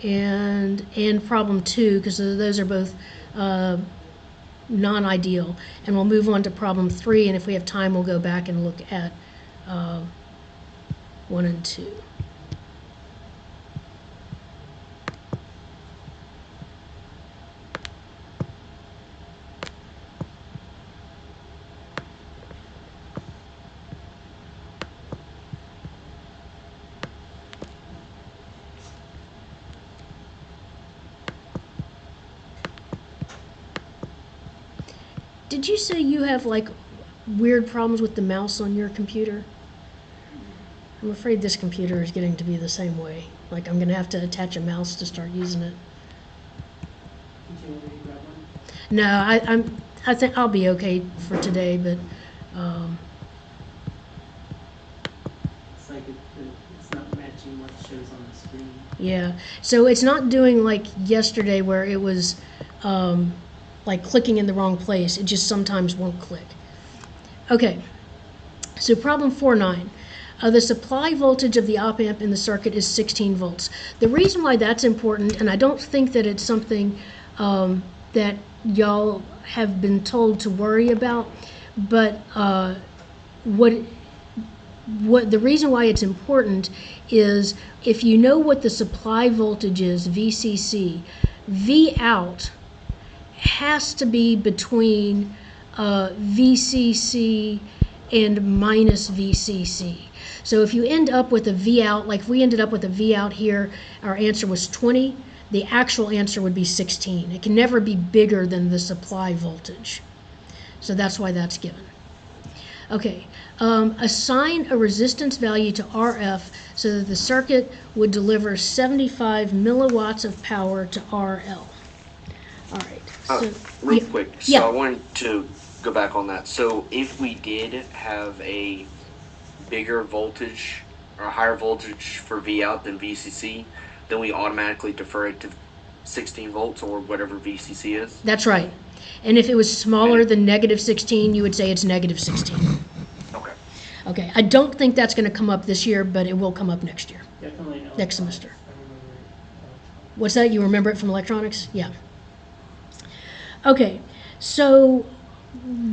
and problem 2, because those are both non-ideal. And we'll move on to problem 3, and if we have time, we'll go back and look at 1 and 2. Did you say you have like weird problems with the mouse on your computer? I'm afraid this computer is getting to be the same way. Like I'm gonna have to attach a mouse to start using it. No, I think I'll be okay for today, but it's like it's not matching what shows on the screen. Yeah, so it's not doing like yesterday where it was like clicking in the wrong place. It just sometimes won't click. Okay, so problem 4.9. The supply voltage of the op-amp in the circuit is 16 volts. The reason why that's important, and I don't think that it's something that y'all have been told to worry about, but what the reason why it's important is if you know what the supply voltage is, VCC, V out has to be between VCC and minus VCC. So if you end up with a V out, like if we ended up with a V out here, our answer was 20, the actual answer would be 16. It can never be bigger than the supply voltage. So that's why that's given. Okay, assign a resistance value to RF so that the circuit would deliver 75 milliwatts of power to RL. All right. So, real quick, so yeah. I wanted to go back on that. So if we did have a bigger voltage or higher voltage for V out than VCC, then we automatically defer it to 16 volts or whatever VCC is? That's right. And if it was smaller than negative 16, you would say it's negative 16. Okay. Okay, I don't think that's going to come up this year, but it will come up next year. Definitely no. Next semester. What's that? You remember it from electronics? Yeah. Okay, so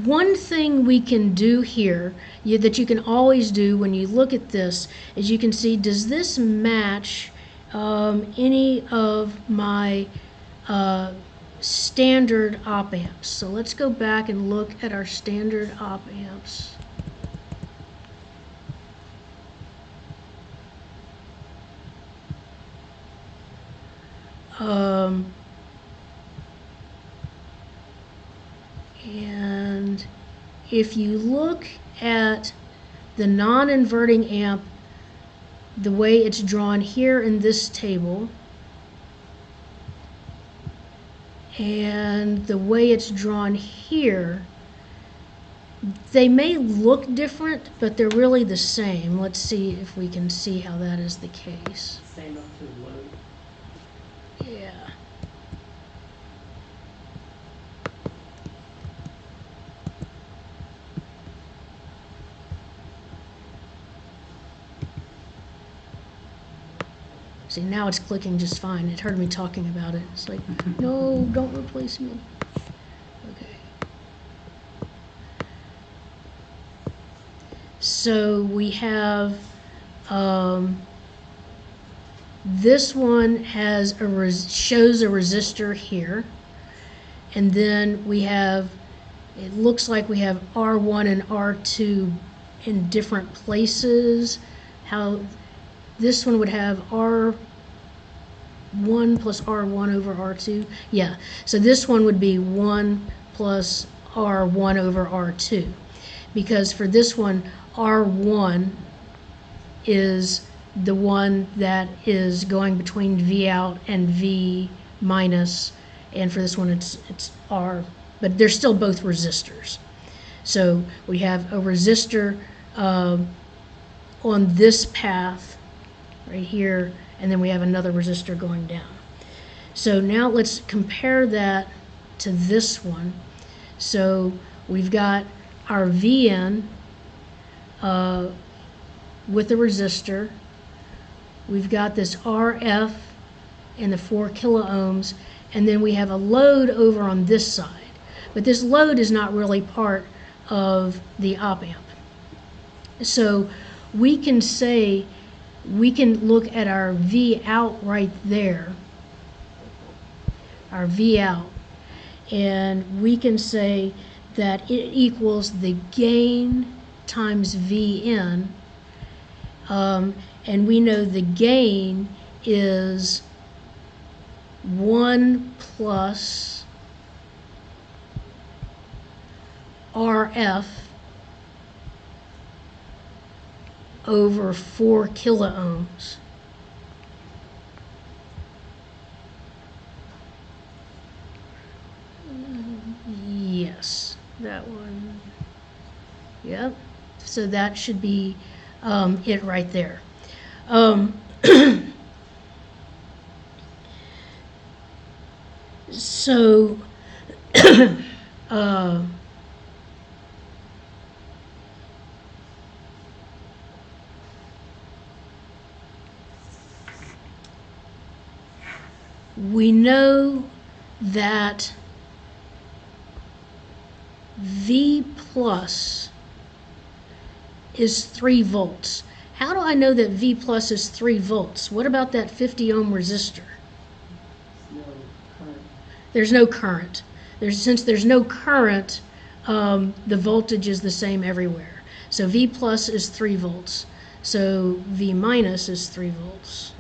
one thing we can do here that you can always do when you look at this is you can see, does this match any of my standard op amps? So let's go back and look at our standard op amps. And if you look at the non-inverting amp, the way it's drawn here in this table, and the way it's drawn here, they may look different, but they're really the same. Let's see if we can see how that is the case. Same up to the load. Yeah. See, now it's clicking just fine. It heard me talking about it. It's like, no, don't replace me. Okay. So we have, this one has shows a resistor here. And then we have, it looks like we have R1 and R2 in different places. How this one would have R1 plus R1 over R2. Yeah, so this one would be 1 plus R1 over R2. Because for this one, R1 is the one that is going between V out and V minus. And for this one, it's R, but they're still both resistors. So we have a resistor on this path right here, and then we have another resistor going down. So now let's compare that to this one. So we've got our VN with a resistor. We've got this RF and the 4 kiloohms, and then we have a load over on this side. But this load is not really part of the op-amp. So we can say, we can look at our V out right there, our V out, and we can say that it equals the gain times V in, and we know the gain is 1 plus RF over 4 kiloohms. Yes, that one. Yep. So that should be it right there. So we know that V plus is 3 volts. How do I know that V plus is 3 volts? What about that 50 ohm resistor? No current. There's no current. Since there's no current, the voltage is the same everywhere. So V plus is 3 volts. So V minus is 3 volts.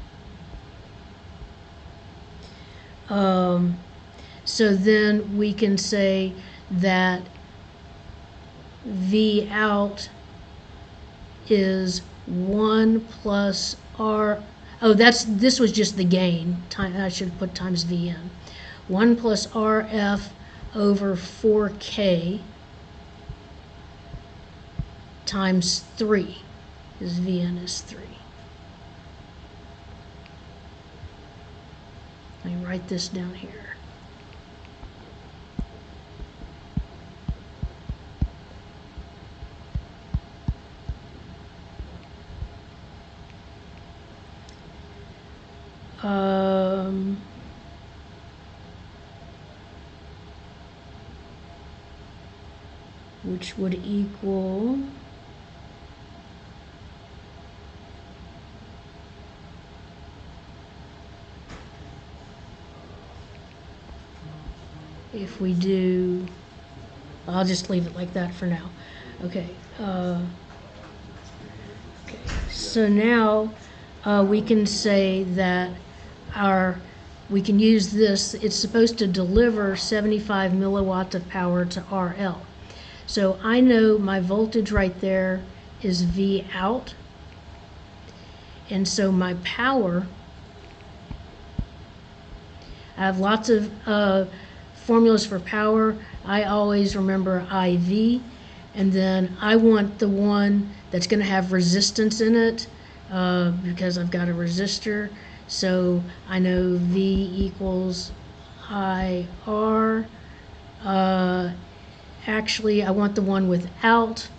So then we can say that V out is 1 plus R. Oh, this was just the gain. I should put times V in. 1 plus RF over 4K times 3, because Vn is 3. Let me write this down here. Which would equal if we do, I'll just leave it like that for now. Okay. Okay. So now we can say that we can use this. It's supposed to deliver 75 milliwatts of power to RL. So I know my voltage right there is V out. And so my power, I have lots of formulas for power. I always remember IV, and then I want the one that's going to have resistance in it because I've got a resistor. So I know V equals IR. Actually, I want the one without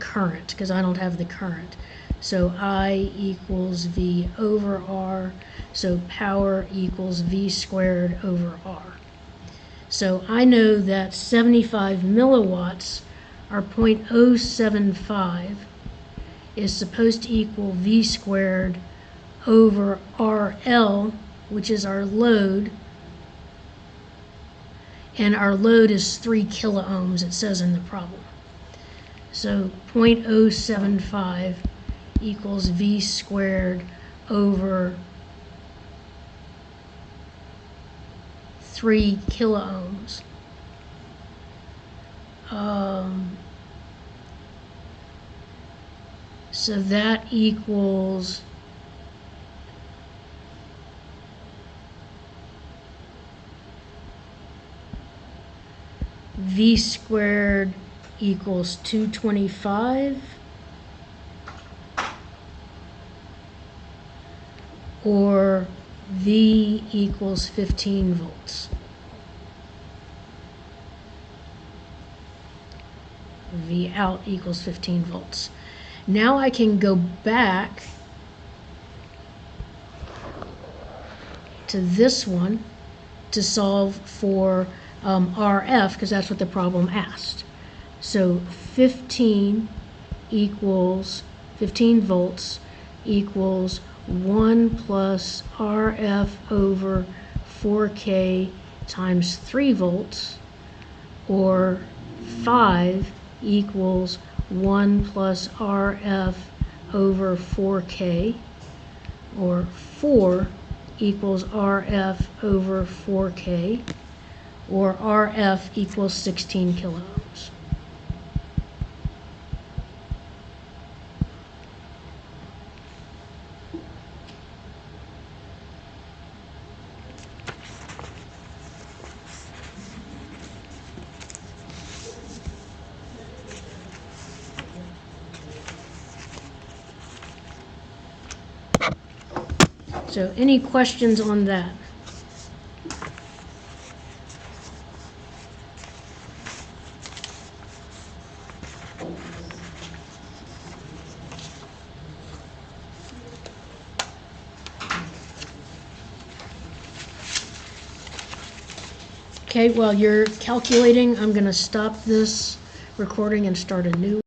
current because I don't have the current. So I equals V over R. So power equals V squared over R. So I know that 75 milliwatts, or 0.075, is supposed to equal V squared over RL, which is our load. And our load is 3 kiloohms, it says in the problem. So 0.075 equals V squared over 3 kiloohms. So that equals V squared equals 225, or V equals 15 volts. V out equals 15 volts. Now I can go back to this one to solve for RF, because that's what the problem asked. So 15 volts equals 1 plus RF over 4K times 3 volts, or 5 equals 1 plus RF over 4K, or 4 equals RF over 4K, or RF equals 16 kiloohms. So any questions on that? Okay, while you're calculating, I'm going to stop this recording and start a new